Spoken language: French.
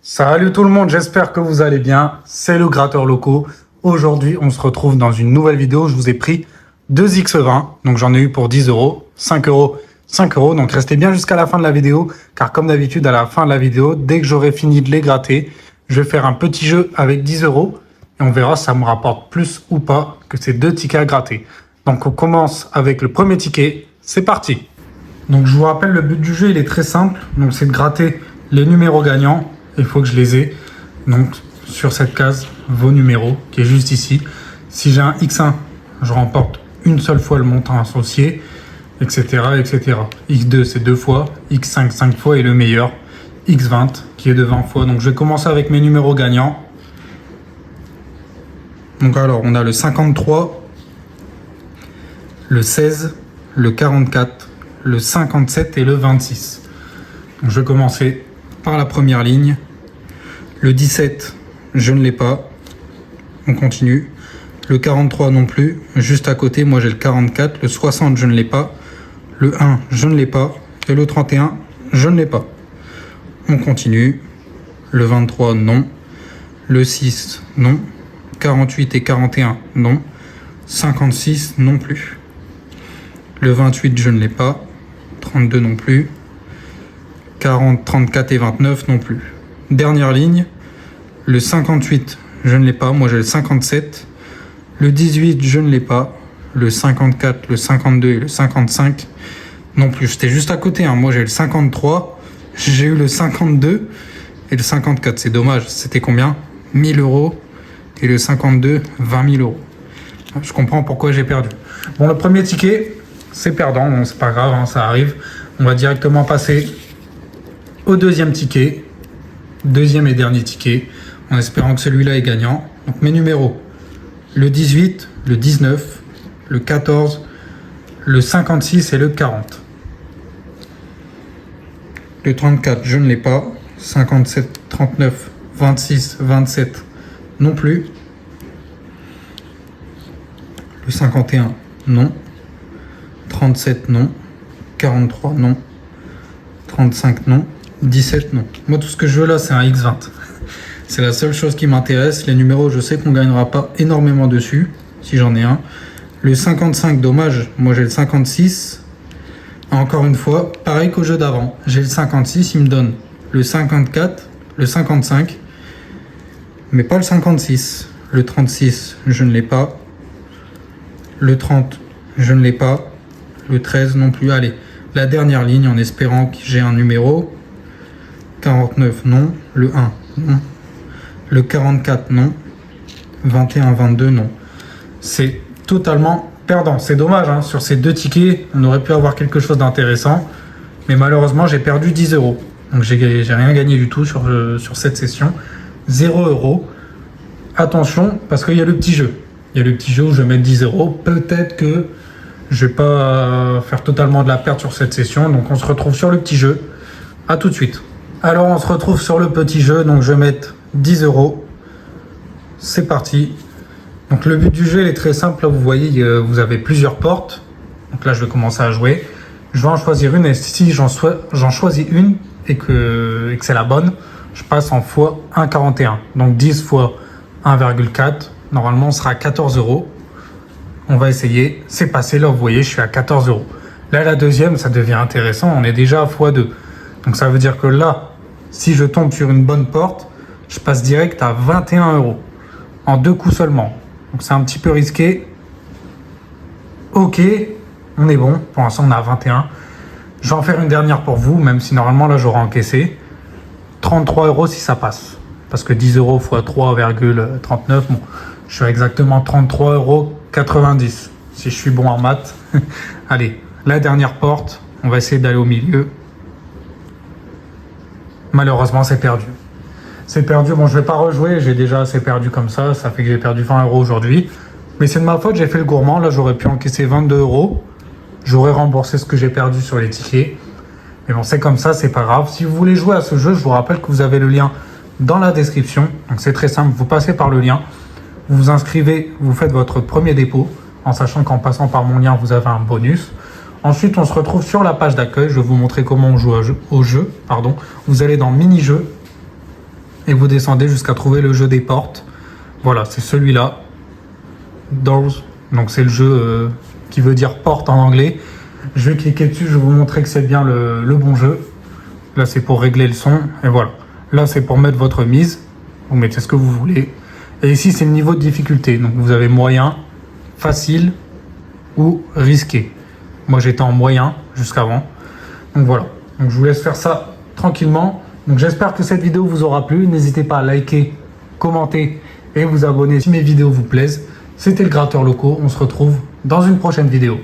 Salut tout le monde, j'espère que vous allez bien. C'est le Gratteur Loco. Aujourd'hui, on se retrouve dans une nouvelle vidéo. Je vous ai pris 2 X20. Donc j'en ai eu pour 10 euros, 5 euros, 5 euros. Donc restez bien jusqu'à la fin de la vidéo. Car comme d'habitude, à la fin de la vidéo, dès que j'aurai fini de les gratter, je vais faire un petit jeu avec 10 euros. Et on verra si ça me rapporte plus ou pas que ces 2 tickets à gratter. Donc on commence avec le premier ticket. C'est parti. Donc je vous rappelle, le but du jeu, il est très simple. Donc c'est de gratter les numéros gagnants. Il faut que je les ai. Donc sur cette case, vos numéros, qui est juste ici. Si j'ai un X1, je remporte une seule fois le montant associé, etc. etc. X2, c'est 2 fois. X5, 5 fois. Et le meilleur, X20, qui est de 20 fois. Donc je vais commencer avec mes numéros gagnants. Donc alors, on a le 53, le 16, le 44, le 57 et le 26. Donc je vais commencer par la première ligne. Le 17, je ne l'ai pas. On continue. Le 43 non plus. Juste à côté, moi j'ai le 44. Le 60, je ne l'ai pas. Le 1, je ne l'ai pas. Et le 31, je ne l'ai pas. On continue. Le 23, non. Le 6, non. 48 et 41, non. 56, non plus. Le 28, je ne l'ai pas. 32 non plus. 40, 34 et 29 non plus. Dernière ligne, le 58, je ne l'ai pas, moi j'ai le 57. Le 18, je ne l'ai pas. Le 54, le 52 et le 55 non plus. J'étais juste à côté, hein. Moi j'ai le 53, j'ai eu le 52 et le 54. C'est dommage, c'était combien? 1000 euros. Et le 52, 20 000 euros. Je comprends pourquoi j'ai perdu. Bon, le premier ticket, c'est perdant, bon, c'est pas grave, hein, ça arrive. On va directement passer au deuxième ticket, deuxième et dernier ticket, en espérant que celui-là est gagnant. Donc mes numéros, le 18, le 19, le 14, le 56 et le 40. Le 34, je ne l'ai pas. 57, 39, 26, 27 non plus. Le 51, non. 37, non. 43, non. 35, non. 17, non. Moi, tout ce que je veux là, c'est un X20. C'est la seule chose qui m'intéresse. Les numéros, je sais qu'on ne gagnera pas énormément dessus, si j'en ai un. Le 55, dommage. Moi, j'ai le 56. Encore une fois, pareil qu'au jeu d'avant. J'ai le 56, il me donne le 54, le 55, mais pas le 56. Le 36, je ne l'ai pas. Le 30, je ne l'ai pas. Le 13 non plus. Allez, la dernière ligne en espérant que j'ai un numéro. 49, non. Le 1, non. Le 44, non. 21, 22, non. C'est totalement perdant. C'est dommage, hein. Sur ces 2 tickets, on aurait pu avoir quelque chose d'intéressant. Mais malheureusement, j'ai perdu 10 euros. Donc, j'ai rien gagné du tout sur cette session. 0 euros. Attention, parce qu'il y a le petit jeu. Il y a le petit jeu où je vais mettre 10 euros. Peut-être que je vais pas faire totalement de la perte sur cette session. Donc, on se retrouve sur le petit jeu. À tout de suite. Alors, on se retrouve sur le petit jeu. Donc, je vais mettre 10 euros. C'est parti. Donc, le but du jeu, il est très simple. Là, vous voyez, vous avez plusieurs portes. Donc là, je vais commencer à jouer. Je vais en choisir une. Et si j'en choisis une et que c'est la bonne, je passe en fois 1,41. Donc, 10 fois 1,4. Normalement, on sera à 14 euros. On va essayer. C'est passé. Là, vous voyez, je suis à 14 euros. Là, la deuxième, ça devient intéressant. On est déjà à x2. Donc, ça veut dire que là, si je tombe sur une bonne porte, je passe direct à 21 euros. En 2 coups seulement. Donc, c'est un petit peu risqué. Ok. On est bon. Pour l'instant, on est à 21. Je vais en faire une dernière pour vous, même si normalement, là, j'aurai encaissé 33 euros si ça passe. Parce que 10 euros x 3,39, bon, je suis à exactement 33,90 euros. Si je suis bon en maths. Allez, la dernière porte. On va essayer d'aller au milieu. Malheureusement, c'est perdu. C'est perdu. Bon, je ne vais pas rejouer. J'ai déjà assez perdu comme ça. Ça fait que j'ai perdu 20 euros aujourd'hui. Mais c'est de ma faute. J'ai fait le gourmand. Là, j'aurais pu encaisser 22 euros. J'aurais remboursé ce que j'ai perdu sur les tickets. Mais bon, c'est comme ça. C'est pas grave. Si vous voulez jouer à ce jeu, je vous rappelle que vous avez le lien dans la description. Donc, c'est très simple. Vous passez par le lien. Vous vous inscrivez. Vous faites votre premier dépôt. En sachant qu'en passant par mon lien, vous avez un bonus. Ensuite, on se retrouve sur la page d'accueil. Je vais vous montrer comment on joue au jeu. Vous allez dans mini-jeux. et vous descendez jusqu'à trouver le jeu des portes. Voilà, c'est celui-là. Doors. Donc c'est le jeu qui veut dire porte en anglais. Je vais cliquer dessus, je vais vous montrer que c'est bien le bon jeu. Là c'est pour régler le son et voilà. Là c'est pour mettre votre mise. Vous mettez ce que vous voulez. Et ici c'est le niveau de difficulté. Donc vous avez moyen, facile ou risqué. Moi j'étais en moyen jusqu'avant. Donc voilà. Donc je vous laisse faire ça tranquillement. Donc j'espère que cette vidéo vous aura plu. N'hésitez pas à liker, commenter et vous abonner si mes vidéos vous plaisent. C'était le Gratteur Loco. On se retrouve dans une prochaine vidéo.